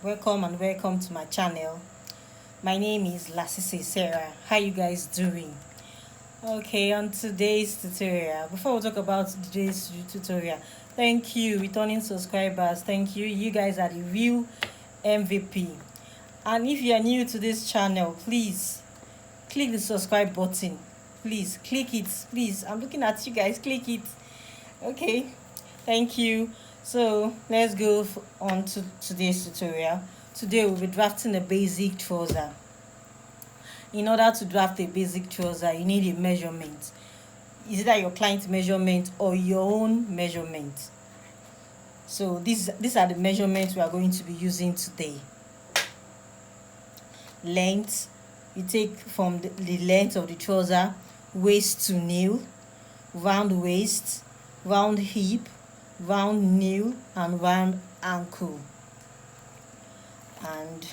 welcome and welcome to my channel. My name is Seambysarah. How you guys doing? Okay, on today's tutorial, before we talk about today's tutorial, thank you returning subscribers. Thank you, you guys are the real MVP. And if you are new to this channel, please click the subscribe button. Please click it, please. I'm looking at you guys. Click it. Okay, thank you. So let's go on to today's tutorial. Today we'll be drafting a basic trouser. In order to draft a basic trouser, you need a measurement. Is it that your client's measurement or your own measurement? So these are the measurements we are going to be using today. Length, you take from the length of the trouser, waist to nail, round waist, round hip, round nail, and round ankle. And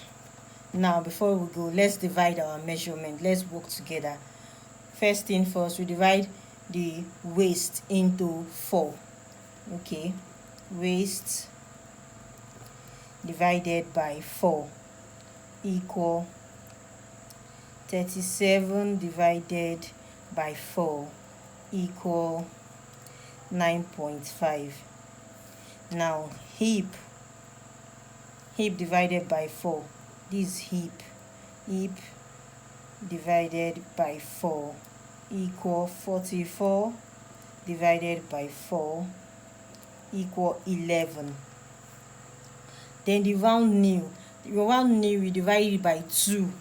now before we go, let's divide our measurement. Let's work together. First thing first, we divide the waist into 4. Okay, waist divided by 4 equal 37 divided by 4 equal 9.5. Now hip divided by 4, this hip divided by 4 equal 44 divided by 4 equal 11. Then the round nail, we divide it by 2.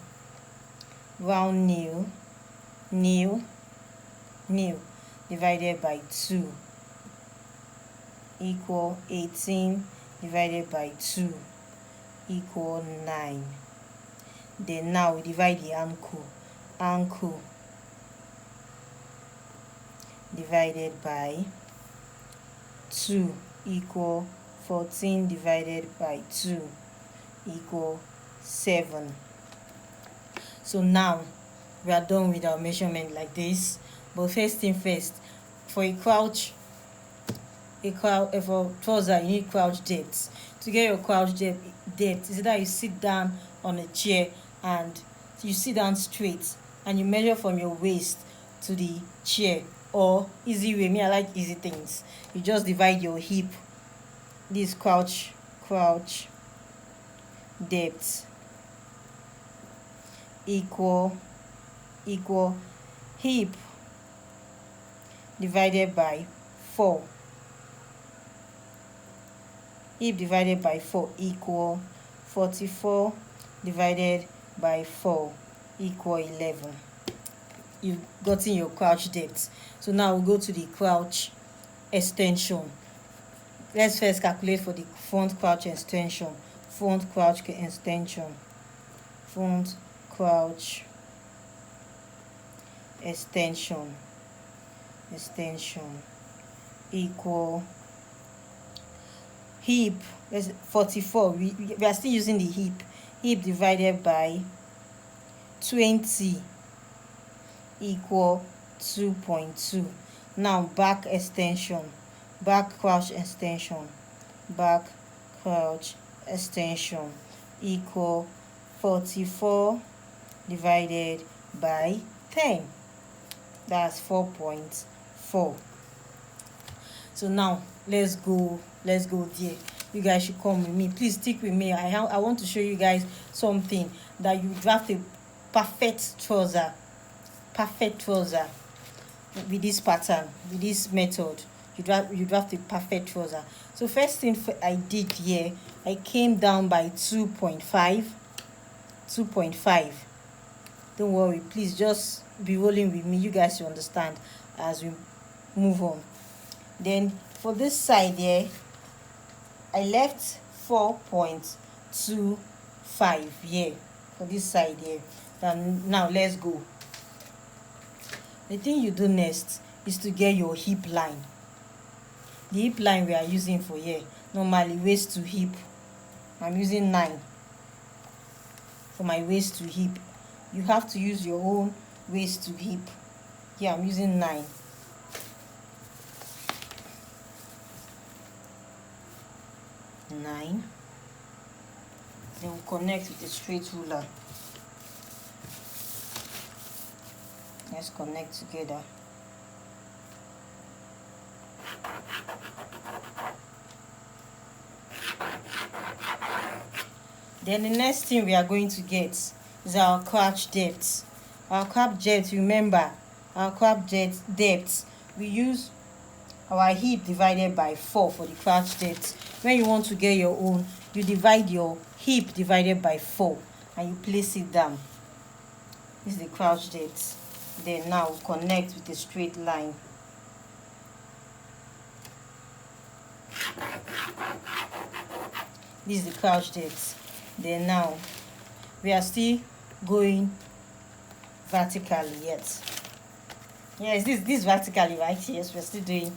Round nail divided by 2 equal 18 divided by 2 equal 9. Then now we divide the ankle divided by 2 equal 14 divided by 2 equal 7. So now we are done with our measurement like this. But first thing first, for a crouch, for trouser, you need crouch depth. To get your crouch depth is that you sit down on a chair and you sit down straight and you measure from your waist to the chair, or easy way, me I like easy things, you just divide your hip, this crouch depth equal hip divided by 4. Hip divided by 4 equal 44 divided by 4 equal 11. You've gotten your crouch depth. So now we'll go to the crouch extension. Let's first calculate for the front crouch extension. Front crouch extension equal hip, 44, we are still using the hip divided by 20 equal 2.2. Now back crouch extension equal 44 divided by 10, that's 4.4. So now let's go there. You guys should come with me, please stick with me. I want to show you guys something that you draft a perfect trouser with this pattern, with this method. You draft a perfect trouser. So first thing I did here, I came down by 2.5. Don't worry, please just be rolling with me. You guys will understand as we move on. Then for this side here, I left 4.25 here for this side here. Now let's go. The thing you do next is to get your hip line. The hip line we are using for here, normally waist to hip, I'm using 9 for my waist to hip. You have to use your own waist to hip. Here I'm using 9. 9. Then we'll connect with a straight ruler. Let's connect together. Then the next thing we are going to get is our crotch depth. Our crotch depth, remember, our crotch depth, we use our hip divided by 4 for the crotch depth. When you want to get your own, you divide your hip divided by 4 and you place it down. This is the crotch depth. Then now we'll connect with a straight line. This is the crotch depth. Then now we are still going vertically yet. Yes, this vertically, right? Yes, we're still doing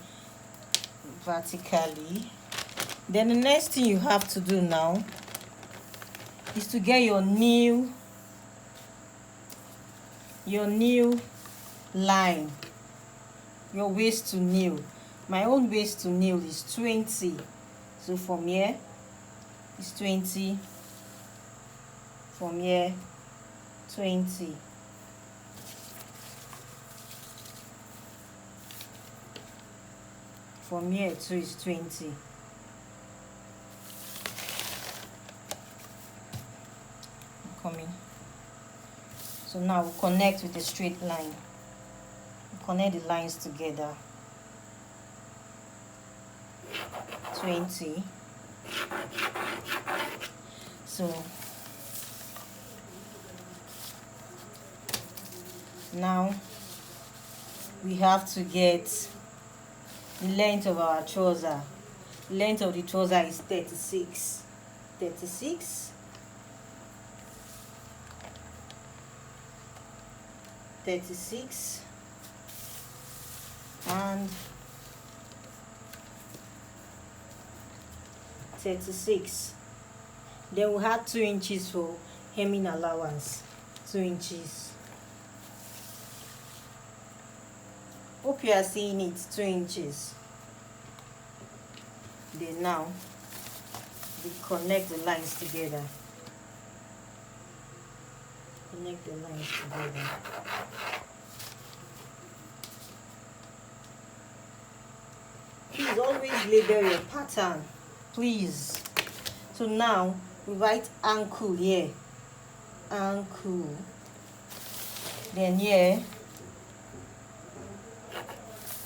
vertically. Then the next thing you have to do now is to get your new line, your waist to nail. My own waist to nail is 20. So from here is 20. From here 20. From here too is 20. I'm coming. So now we'll connect with a straight line. We'll connect the lines together. 20. So now we have to get the length of our trouser. The length of the trouser is 36. 36. 36 and 36. Then we'll have 2 inches for hemming allowance. 2 inches. Hope you are seeing it. 2 inches. Then now we connect the lines together. Connect the lines together. Please always label your pattern, please. So now we write ankle here, ankle. Then here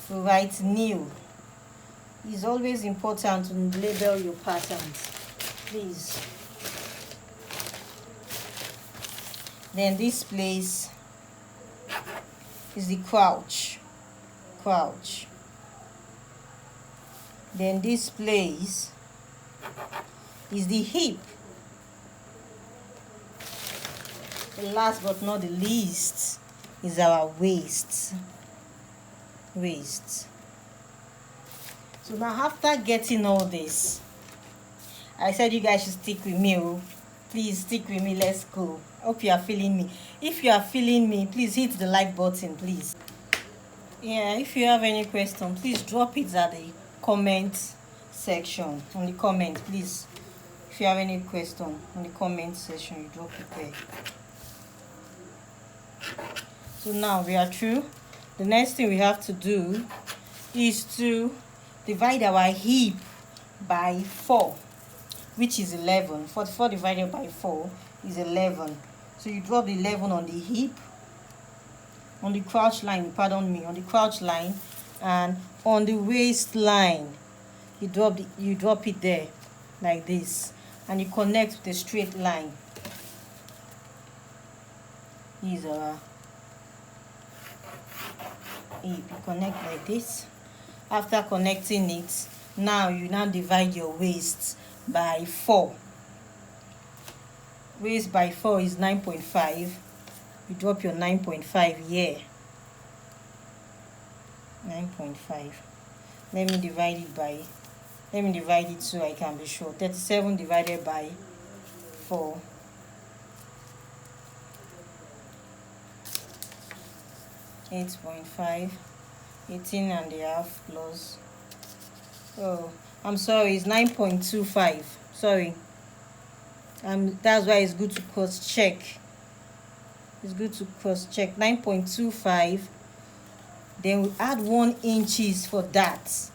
we write new. It's always important to label your patterns, please. Then this place is the crouch. Then this place is the hip. And last but not the least is our waist. So now after getting all this, I said you guys should stick with me. Please stick with me. Let's go. Hope you are feeling me. If you are feeling me, please hit the like button, please. Yeah, if you have any question, please drop it at the comment section. On the comment, please. If you have any question on the comment section, you drop it there. So now we are through. The next thing we have to do is to divide our hip by 4, which is 11. 44 divided by 4 is 11. So you drop the 11 on the hip, on the crouch line, pardon me, on the crouch line, and on the waistline. You drop it there like this, and you connect with a straight line. These are hip. You connect like this. After connecting it, now you divide your waist by 4. Waist by 4 is 9.5. You drop your 9.5 here. 9.5. Let me divide it so I can be sure. 37 divided by 4. 8.5. 18 and a half plus. Oh, I'm sorry, it's 9.25. Sorry. That's why it's good to cross check. It's good to cross check. 9.25. Then we add 1 inches for that.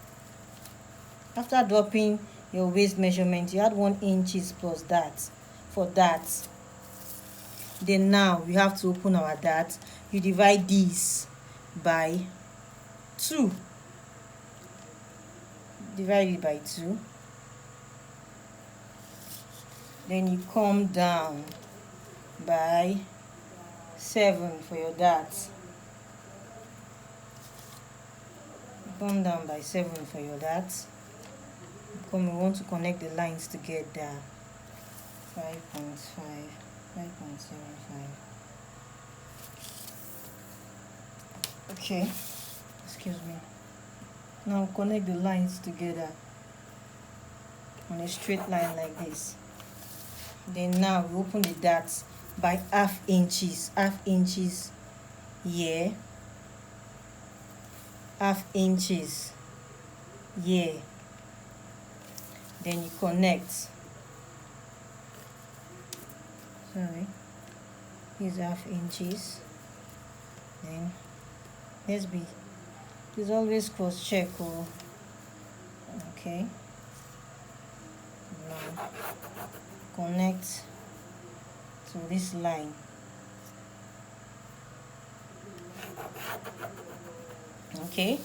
After dropping your waist measurement, you add 1 inches plus that for that. Then now we have to open our dart. You divide this by 2. Divide it by 2. Then you come down by 7 for your dart. Come down by 7 for your dart. We want to connect the lines together. 5.5, 5.75. Okay, excuse me. Now connect the lines together on a straight line like this. Then now we open the darts by half inches here, half inches here. Then you connect. Sorry, here's half inches. Then let's be. Please always cross check. Oh, okay. Now connect to this line. Okay.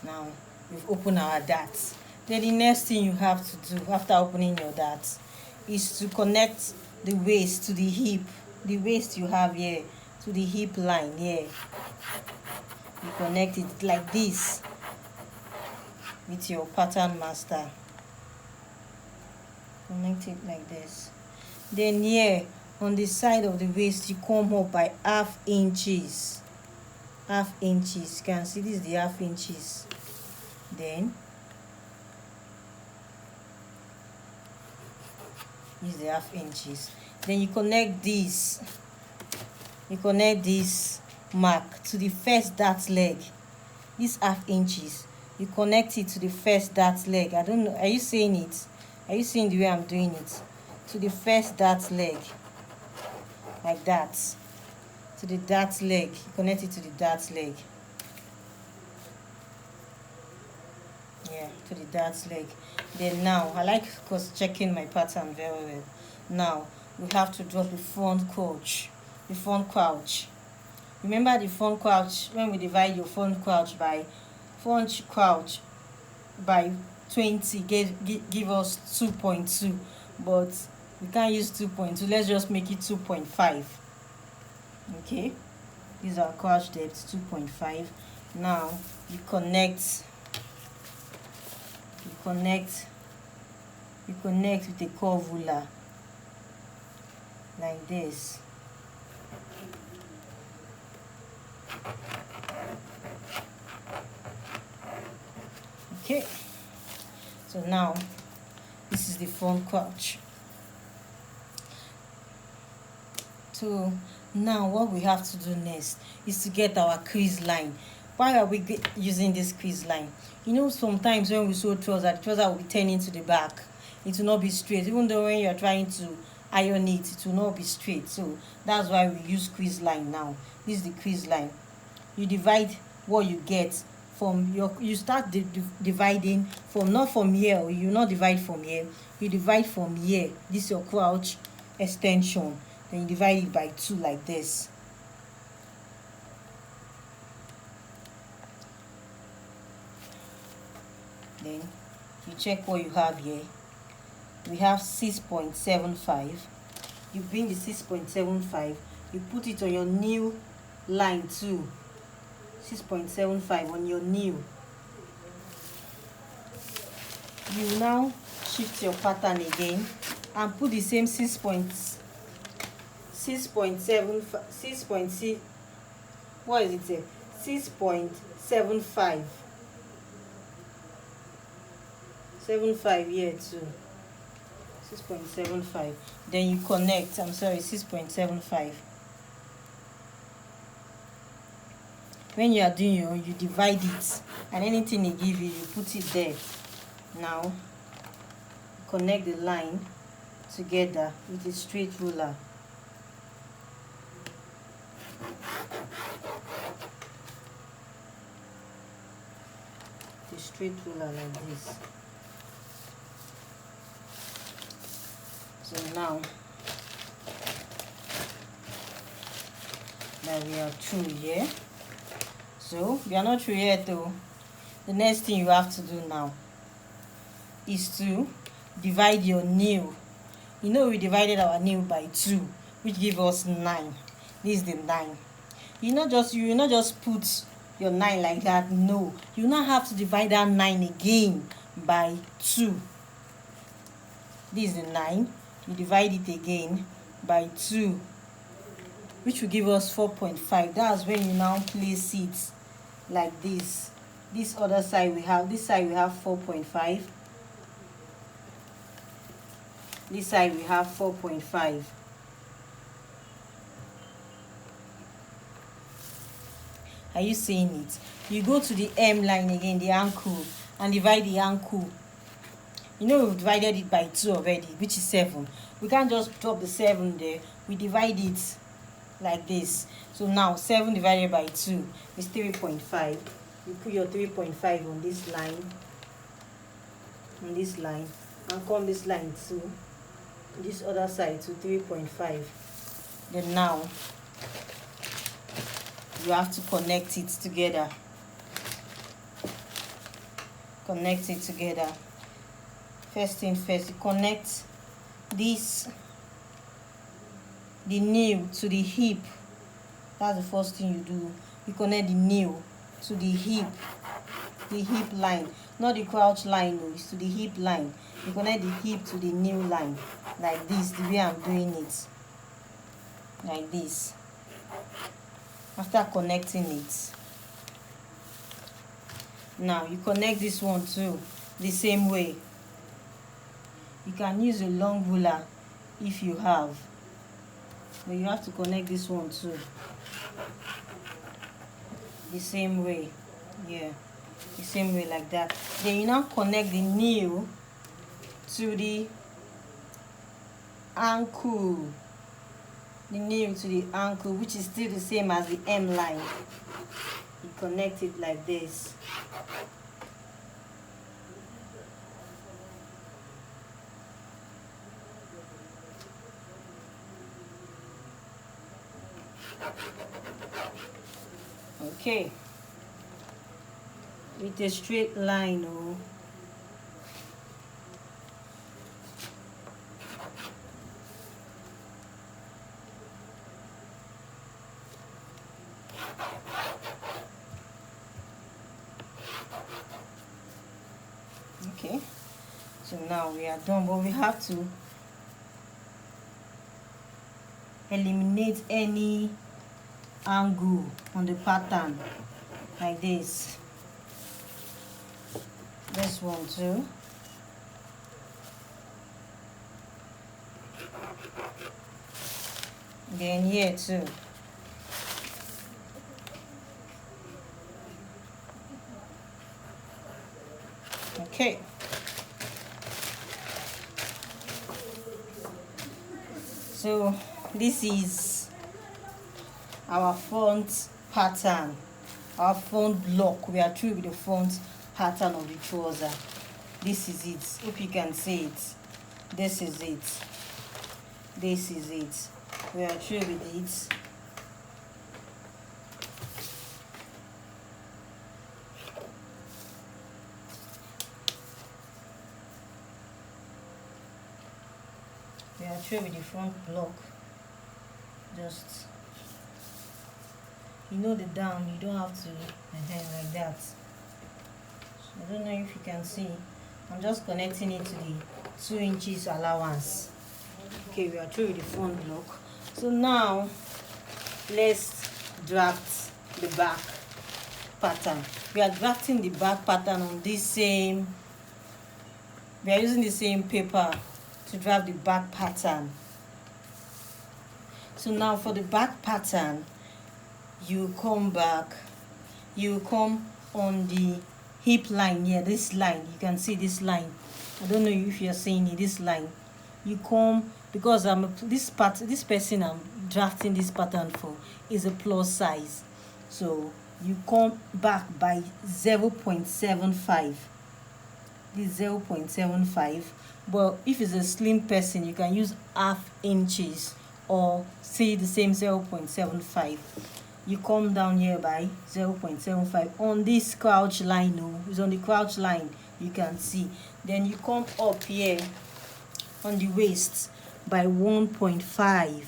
Now we've opened our darts. Then the next thing you have to do after opening your darts is to connect the waist to the hip. The waist you have here to the hip line here. You connect it like this with your pattern master. Connect it like this. Then here on the side of the waist you come up by half inches. Half inches. You can see this is the half inches. Then use the half inches. Then you connect this. You connect this mark to the first dart leg. This half inches. You connect it to the first dart leg. I don't know. Are you seeing it? Are you seeing the way I'm doing it? To the first dart leg. Like that. To the dart leg. You connect it to the dart leg. Yeah, to the dart leg. Then now, I like checking my pattern very well. Now, we have to drop the front crouch. The front crouch. Remember the front crouch, when we divide your front crouch by 20, give us 2.2. But we can't use 2.2. Let's just make it 2.5. Okay. This is our crouch depth, 2.5. Now, you connect with a curve ruler like this. Okay, so now this is the front crouch. So now what we have to do next is to get our crease line. Why are we using this crease line? You know, sometimes when we sew trouser, the trouser will be turning to the back. It will not be straight. Even though when you're trying to iron it, it will not be straight. So that's why we use crease line now. This is the crease line. You divide what you get from your, you start dividing from, not from here, you not divide from here, you divide from here. This is your crouch extension. Then you divide it by 2 like this. Then you check what you have here. We have 6.75. You bring the 6.75, you put it on your new line too. 6.75 on your new. You now shift your pattern again and put the same 6.7, what is it say? 6.75. 75 here too. 6.75. Then you connect. 6.75. When you are doing you divide it, and anything they give you, you put it there. Now connect the line together with a straight ruler. The straight ruler like this. So now that we are through here, so we are not through yet though. The next thing you have to do now is to divide your nail. You know we divided our nail by 2, which gives us 9. This is the 9. You will not just put your 9 like that. No, you now have to divide that 9 again by 2. This is the 9. You divide it again by 2, which will give us 4.5. That's when you now place it like this. This other side we have, this side we have 4.5. This side we have 4.5. Are you seeing it? You go to the M line again, the ankle, and divide the ankle. You know we've divided it by 2 already, which is 7. We can't just drop the 7 there. We divide it like this. So now 7 divided by 2 is 3.5. You put your 3.5 on this line, and come this line to this other side to 3.5. Then now you have to connect it together. Connect it together. First thing first, you connect the nail to the hip. That's the first thing you do. You connect the nail to the hip line, not the crouch line. No, it's to the hip line. You connect the hip to the nail line like this, the way I'm doing it, like this. After connecting it, now you connect this one too the same way. You can use a long ruler if you have, but you have to connect this one too the same way. Yeah, the same way like that. Then you now connect the nail to the ankle, which is still the same as the M line. You connect it like this. Okay, with a straight line. Oh, okay, so now we are done, but we have to eliminate any angle on the pattern like this. This one too. Then here too. Okay. So this is our front pattern, our front block. We are through with the front pattern of the trouser. This is it. Hope you can see it. This is it. This is it. We are through with it. We are through with the front block. Just, you know, the down, you don't have to like that. So I don't know if you can see. I'm just connecting it to the 2 inches allowance. Okay, we are through with the front block. So now let's draft the back pattern. We are drafting the back pattern on this same, we are using the same paper to draft the back pattern. So now for the back pattern, you come back, you come on the hip line here, this line. You can see this line. I don't know if you're seeing it, this line. you come, because this person I'm drafting this pattern for is a plus size, so you come back by 0.75. This 0.75, but if it's a slim person, you can use half inches or say the same 0.75. You come down here by 0.75 on this crouch line. It's on the crouch line, you can see. Then you come up here on the waist by 1.5.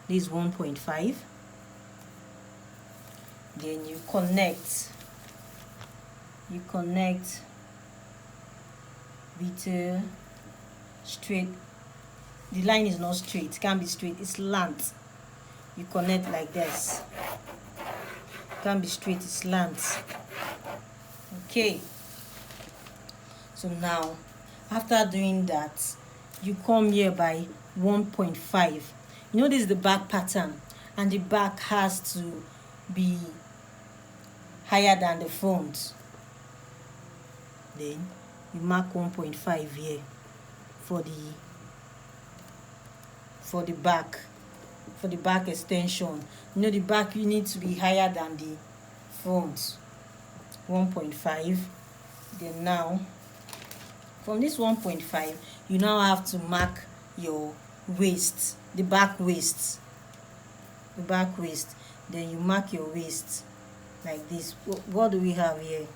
This 1.5. Then you connect with straight. The line is not straight, it can't be straight, it's slant. You connect like this. It can't be straight, it's slant. Okay, so now after doing that, you come here by 1.5. You know, this is the back pattern, and the back has to be higher than the front. Then you mark 1.5 here for the back extension. You know, the back, you need to be higher than the front. 1.5. Then now from this 1.5, you now have to mark your waist, the back waist. Then you mark your waist like this. What do we have here?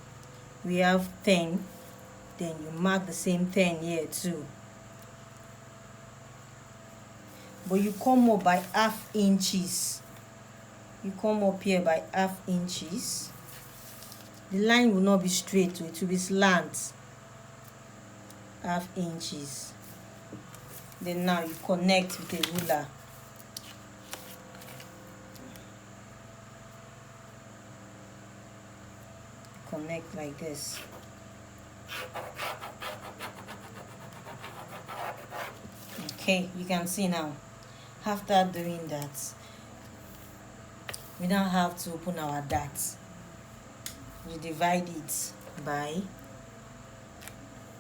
We have 10. Then you mark the same 10 here too, but you come up by half inches. You come up here by half inches. The line will not be straight, it will be slant. Half inches. Then now you connect with a ruler. Connect like this. Okay, you can see now. After doing that, we now have to open our dart. You divide it by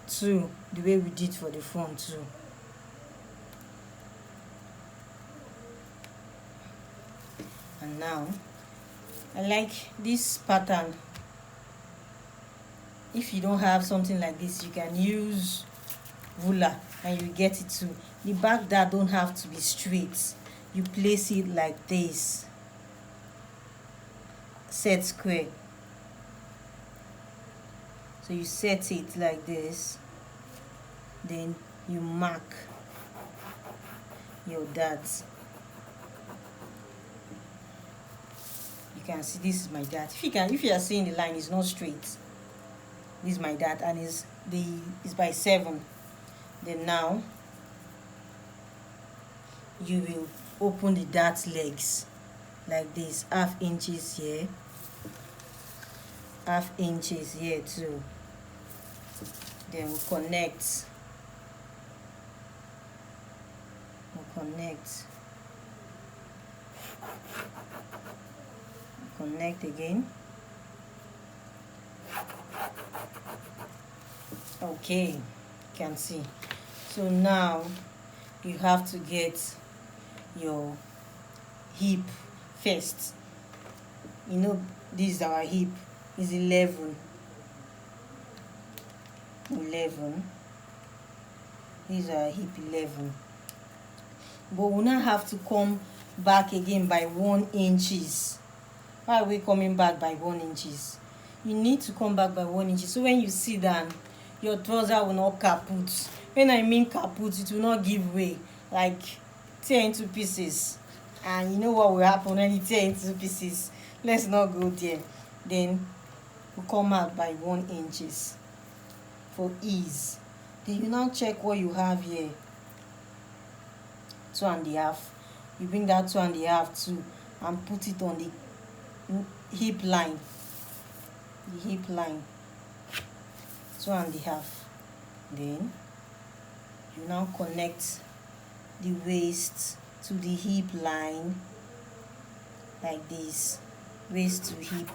2, the way we did for the front too. And now I like this pattern. If you don't have something like this, you can use ruler and you get it too. The back dart don't have to be straight. You place it like this, set square. So you set it like this, then you mark your dart. You can see this is my dart. If you are seeing the line is not straight, this is my dart, and is by 7. Then now you will open the dart legs like this, half inches here, half inches here too. Then we'll connect again. Okay, you can see. So now you have to get your hip first. You know, this is our hip, is 11. These are hip 11. But we now have to come back again by 1 inches. Why are we coming back by 1 inches? You need to come back by 1 inches. So when you sit down, your trouser will not kaput. When I mean kaput, it will not give way, like tear into pieces. And you know what will happen when it tear into pieces? Let's not go there. Then we come out by 1 inches for ease. Then you now check what you have here. 2.5. You bring that 2.5 too and put it on the hip line. The hip line. 2.5. Then you now connect the waist to the hip line like this. Waist to hip.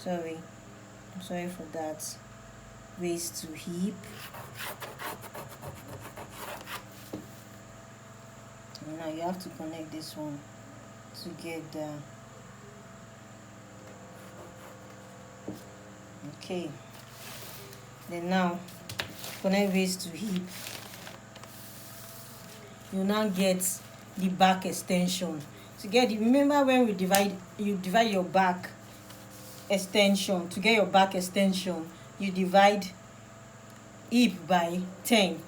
I'm sorry for that. waist to hip. And now you have to connect this one together. Okay, then now connect waist to hip. You now get the back extension. To get it, remember when you divide your back extension. To get your back extension, you divide hip by 10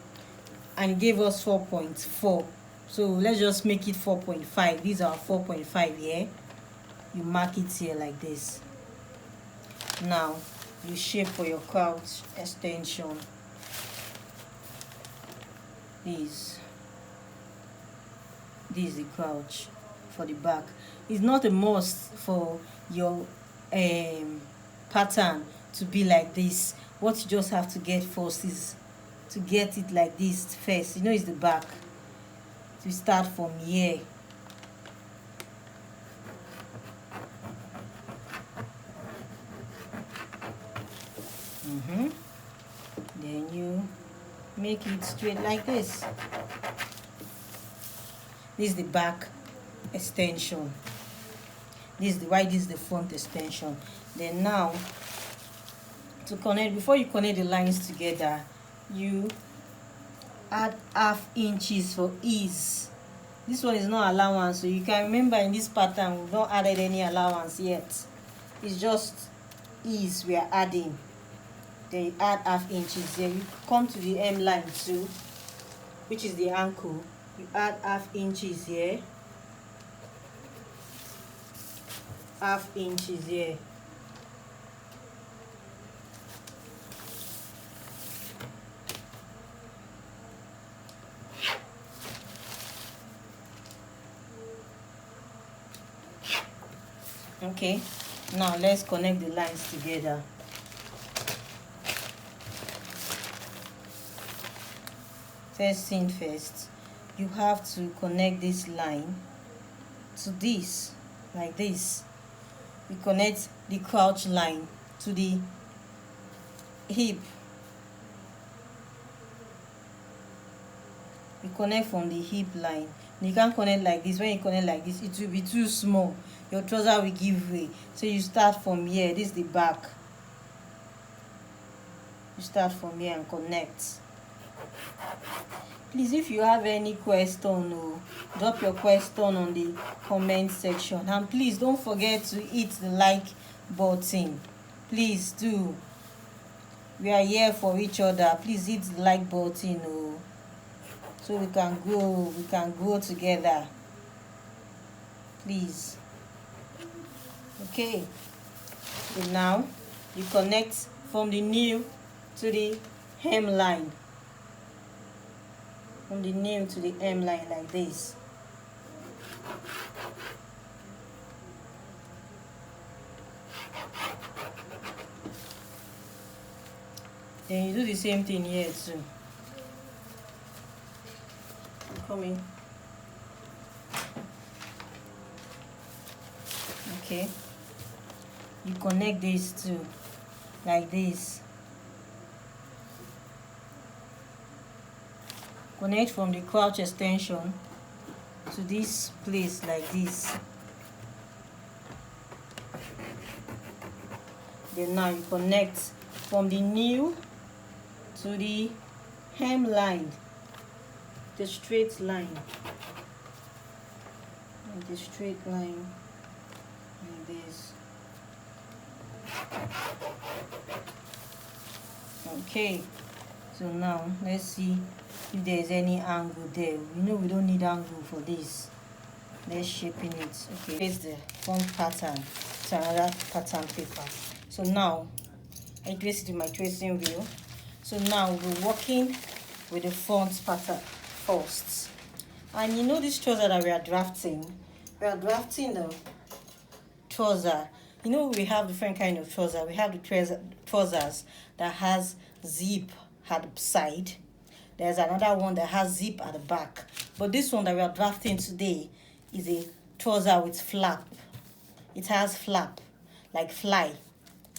and gave us 4.4. So let's just make it 4.5. These are 4.5 here. You mark it here like this. Now you shape for your crouch extension. This is the crouch for the back. It's not a must for your pattern to be like this. What you just have to get first is to get it like this first. You know, it's the back. To start from here. Then you make it straight like this. This is the back extension. This is the front extension. Then now, to connect, before you connect the lines together, you add half inches for ease. This one is not allowance, so you can remember in this pattern we've not added any allowance yet. It's just ease we are adding. Then you add half inches. Then you come to the hem line too, which is the ankle. You add half inches here, half inches here. Okay, now let's connect the lines together. First thing first, you have to connect this line to this, like this. We connect the crouch line to the hip. You connect from the hip line. You can't connect like this. When you connect like this, it will be too small. Your trouser will give way. So you start from here. This is the back. You start from here and connect. Please, if you have any question, drop your question on the comment section. And please don't forget to hit the like button. Please do. We are here for each other. Please hit the like button, so we can grow together. Please. Okay. So now you connect from the nail to the hem line. From the nail to the hem line like this. Then you do the same thing here too. Come in. Okay. You connect these two like this. Connect from the crouch extension to this place like this. Then now you connect from the nail to the hem line, the straight line, and the straight line like this. Okay, so now let's see if there is any angle there. We know we don't need angle for this. Let's shaping it. Okay, here's the front pattern to another pattern paper. So now I trace it in my tracing wheel. So now we're working with the front pattern first. And you know this trouser that we are drafting the trouser. You know, we have different kind of trouser. We have the trousers that has zip at the side. There's another one that has zip at the back. But this one that we are drafting today is a trouser with flap. It has flap, like fly,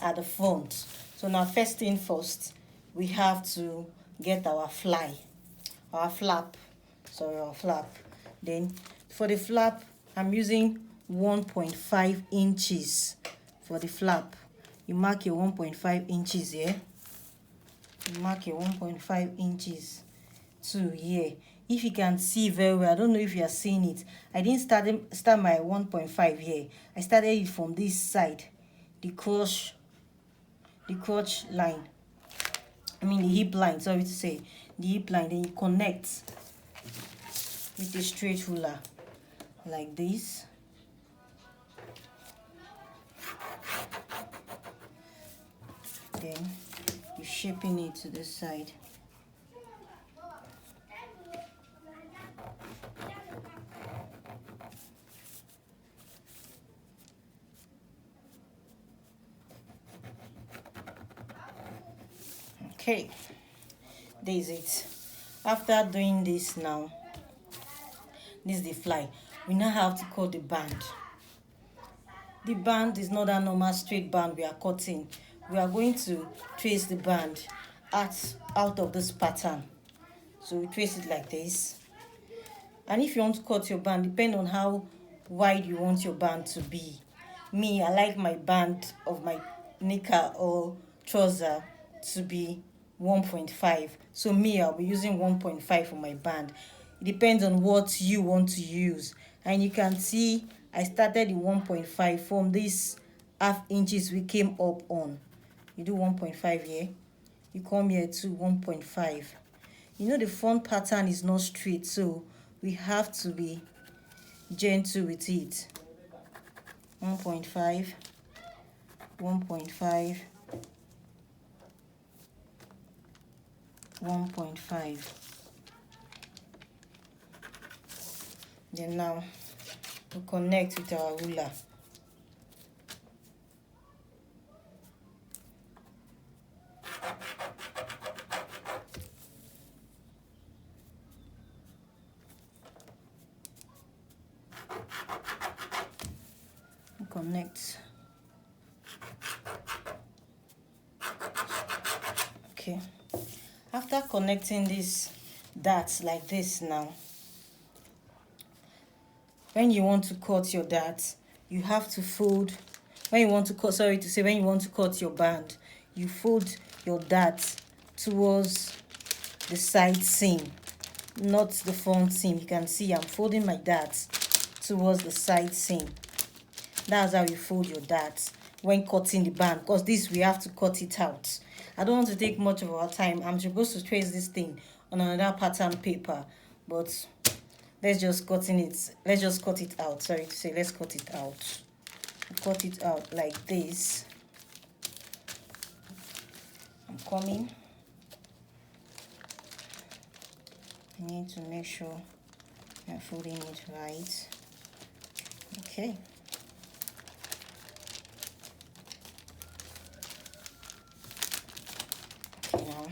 at the front. So now first thing first, we have to get our flap. Then for the flap, I'm using 1.5 inches for the flap. You mark your 1.5 inches here. You mark your 1.5 inches to here. If you can see very well, I don't know if you are seeing it. I didn't start my 1.5 here. I started it from this side, the crotch line. I mean the hip line, sorry to say, the hip line. Then you connect with a straight ruler like this. Then you're shaping it to this side. Okay, this is it. After doing this now, this is the fly. We now have to cut the band. The band is not a normal straight band we are cutting. We are going to trace the band out of this pattern. So we trace it like this. And if you want to cut your band, depend on how wide you want your band to be. Me, I like my band of my knicker or trouser to be 1.5. So me, I'll be using 1.5 for my band. It depends on what you want to use. And you can see I started the 1.5 from this half inches we came up on. You do 1.5 here. You come here to 1.5. You know the front pattern is not straight, so we have to be gentle with it. 1.5, 1.5, 1.5. Then now we connect with our ruler. Connect. Okay. After connecting this darts like this now, when you want to cut your darts, you have to fold. When you want to cut your band, you fold your darts towards the side seam, not the front seam. You can see I'm folding my darts towards the side seam. That's how you fold your darts when cutting the band, because this we have to cut it out. I don't want to take much of our time. I'm supposed to trace this thing on another pattern paper, but let's just cut it out. Sorry to say, let's cut it out. Cut it out like this. I'm coming. I need to make sure I'm folding it right. Okay. Now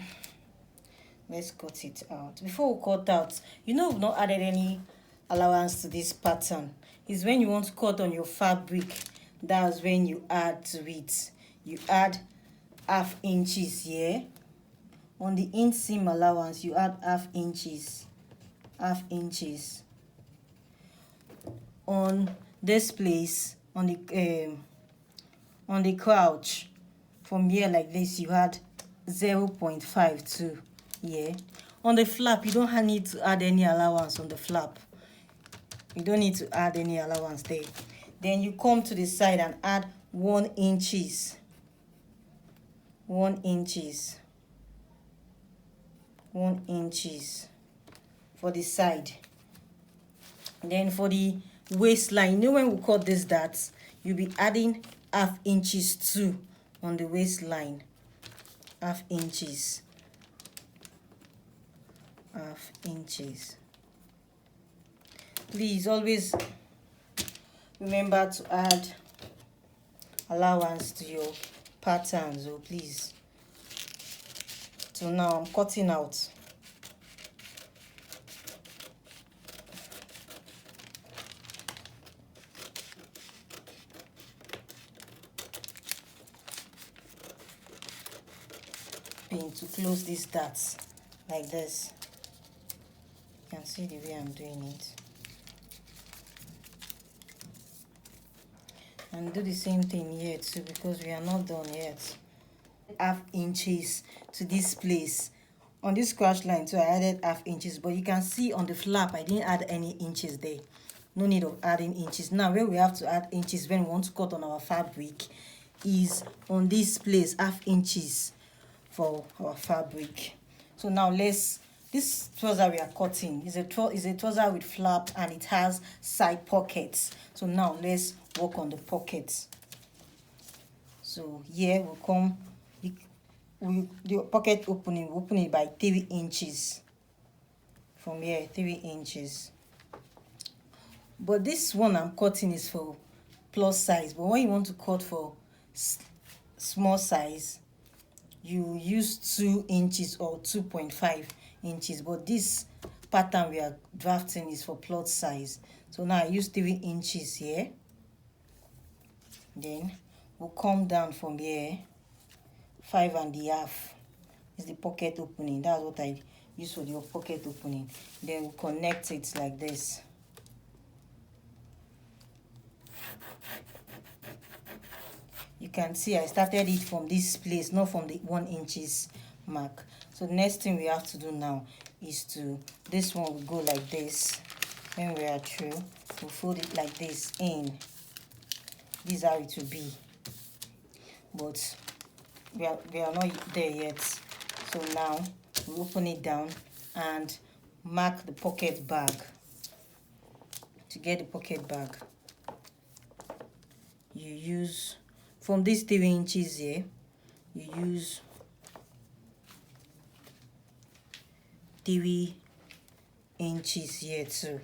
let's cut it out. Before we cut out, you know we've not added any allowance to this pattern. It's when you want to cut on your fabric, that's when you add to it. You add half inches here. On the inseam allowance, you add half inches. On this place, on the crouch, from here like this, you add 0.52 here. On the flap, you don't need to add any allowance on the flap. You don't need to add any allowance there. Then you come to the side and add 1 inches. 1 inches. 1 inches for the side. Then for the waistline, you know when we cut this darts, you'll be adding half inches too on the waistline. Half inches. Please always remember to add allowance to your patterns, oh please. So now I'm cutting out. in to close these darts like this. You can see the way I'm doing it. And do the same thing here too, because we are not done yet. Half inches to this place. On this scratch line too, I added half inches, but you can see on the flap I didn't add any inches there. No need of adding inches. Now where we have to add inches when we want to cut on our fabric is on this place, half inches for our fabric. So now this trouser we are cutting is a trouser with flap, and it has side pockets. So now let's work on the pockets. So here will come the pocket opening. We open it by 3 inches. From here, 3 inches. But this one I'm cutting is for plus size. But when you want to cut for small size, you use 2 inches or 2.5 inches. But this pattern we are drafting is for plus size. So now I use 3 inches here. Then we'll come down from here. 5.5 is the pocket opening. That's what I use for the pocket opening. Then we'll connect it like this. You can see I started it from this place, not from the 1 inches mark. So the next thing we have to do now is this one will go like this. When we are through, we'll fold it like this in. This is how it will be. But we are not there yet. So now we open it down and mark the pocket bag. To get the pocket bag, you use, from these 3 inches here, you use 3 inches here too.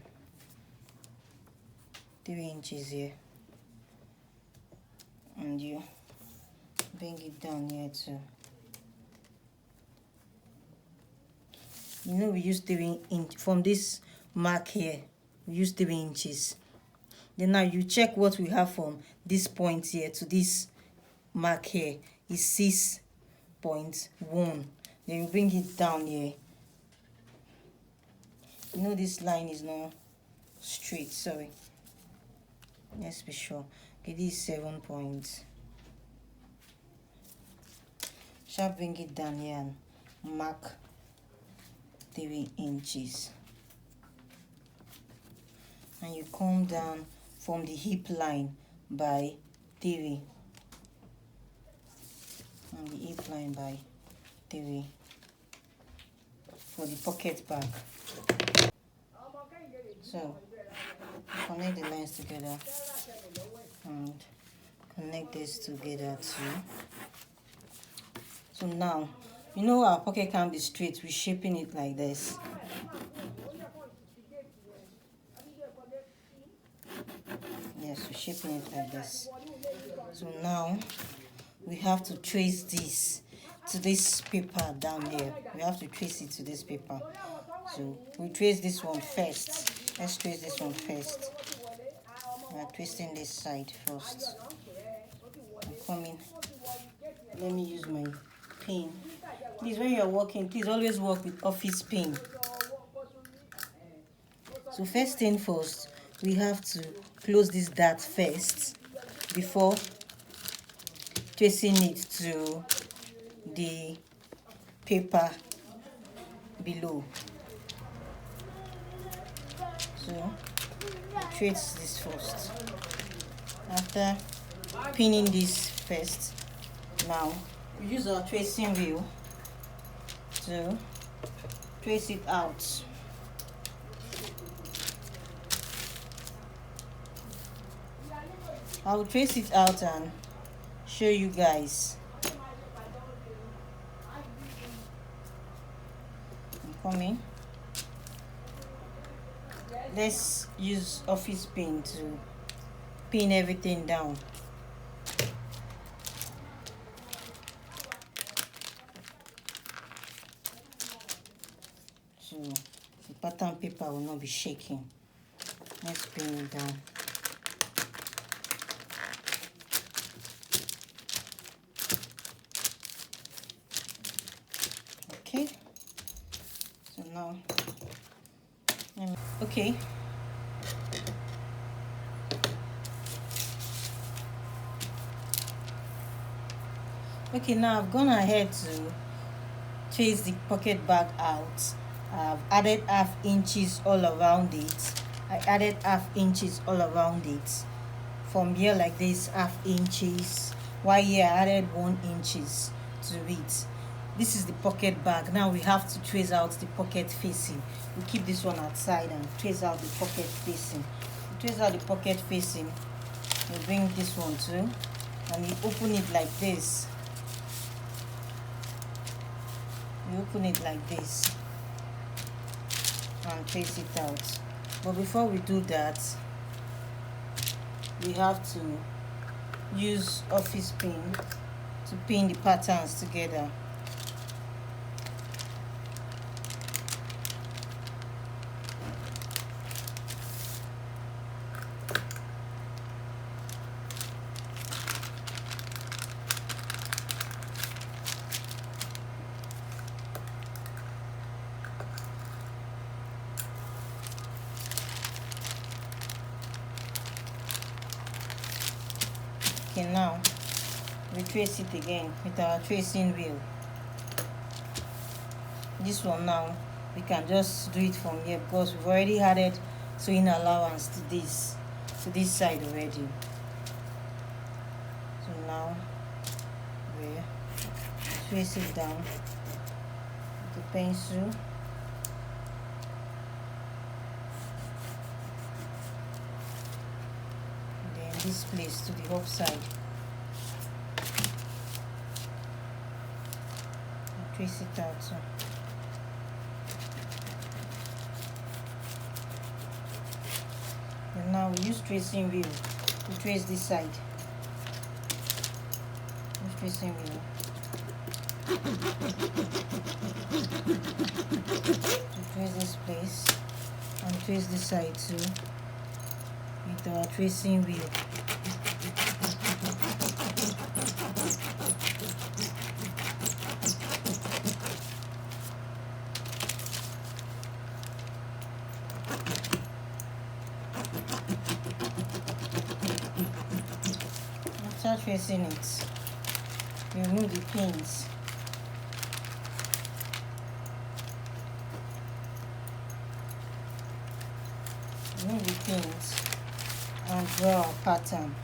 3 inches here. And you bring it down here too. You know we use 3 inches from this mark here. We use 3 inches. Then now you check what we have from this point here to this mark here is 6.1. Then you bring it down here. You know this line is not straight. Sorry. Let's be sure. Okay, this is 7 points. Shall bring it down here and mark 3 inches. And you come down from the hip line by 3. And the hip line by 3 for the pocket bag. So connect the lines together and connect this together too. So now, you know our pocket can't be straight. We're shaping it like this. Yes, we're shaping it like this. So now we have to trace this to this paper down there. We have to trace it to this paper. So we trace this one first. Let's trace this one first. We are tracing this side first. I'm coming. Let me use my pin. Please, when you are working, please always work with office pin. So first thing first, we have to close this dart first before tracing it to the paper below. So trace this first. After pinning this first, now we use our tracing wheel to trace it out. I will trace it out and show you guys. I'm coming. Let's use office pin to pin everything down. So the pattern paper will not be shaking. Let's pin it down. Okay, so now okay, now I've gone ahead to trace the pocket bag out. I've added half-inches all around it. I added half-inches all around it. From here like this, half-inches, while here I added 1 inches to it. This is the pocket bag. Now we have to trace out the pocket facing. We keep this one outside and trace out the pocket facing. We trace out the pocket facing. We bring this one too, and we open it like this. We open it like this and trace it out. But before we do that, we have to use office pin to pin the patterns together. Okay, now we trace it again with our tracing wheel. This one now we can just do it from here because we've already added sewing allowance to this side already. So now we trace it down with the pencil. This place to the upside and trace it out. So and now we use tracing wheel to trace this side. Use tracing wheel to trace this place and trace this side too with our tracing wheel. After tracing it, remove the pins. Remove the pins and draw a pattern.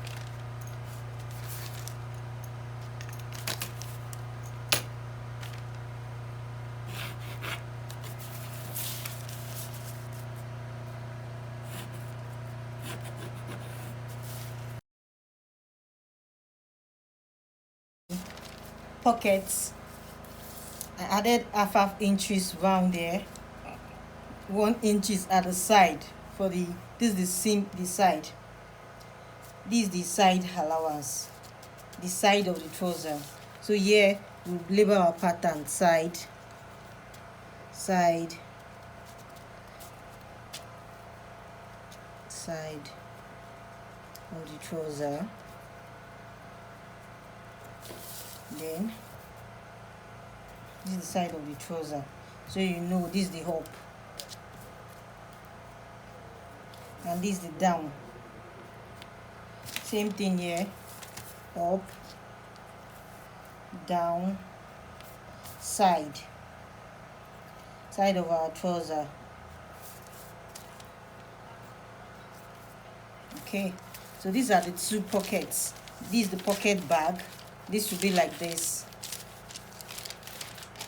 Pockets, I added half inches round there, 1 inch at the side for this is the seam, the side. This is the side allowance, the side of the trouser. So here we label our pattern side, side, side of the trouser. Then this is the side of the trouser, so you know this is the up and this is the down. Same thing here, up, down, side of our trouser. Okay, so these are the two pockets. This is the pocket bag. This will be like this.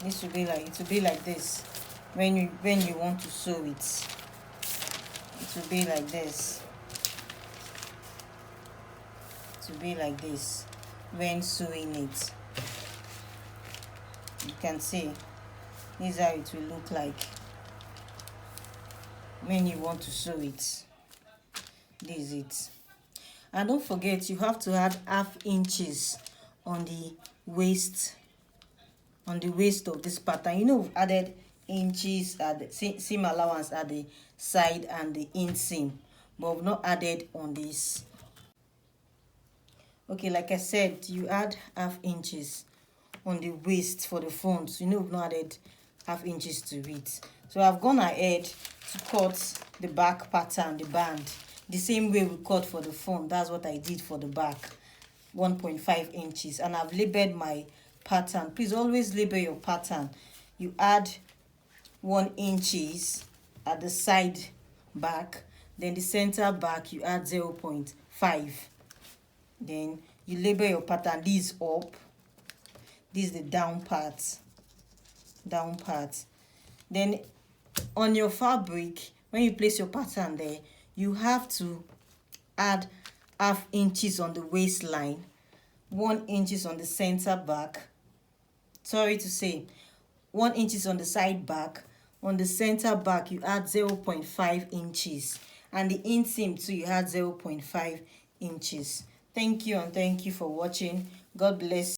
This will be like, it will be like this when you want to sew it. It will be like this. It will be like this when sewing it. You can see this is how it will look like when you want to sew it. This is it. And don't forget, you have to add half inches on the waist, of this pattern. You know, we've added inches at the seam allowance at the side and the inseam, but we've not added on this. Okay, like I said, you add half inches on the waist for the front. You know, we've not added half inches to it. So I've gone ahead to cut the back pattern, the band, the same way we cut for the front. That's what I did for the back, 1.5 inches. And I've labeled my pattern. Please always label your pattern. You add 1 inches at the side back, then the center back you add 0.5. Then you label your pattern. This is up, this is the down part, Then on your fabric, when you place your pattern there, you have to add half inches on the waistline, 1 inches on the center back, 1 inches on the side back. On the center back you add 0.5 inches, and the inseam too you add 0.5 inches. Thank you, and thank you for watching. God bless.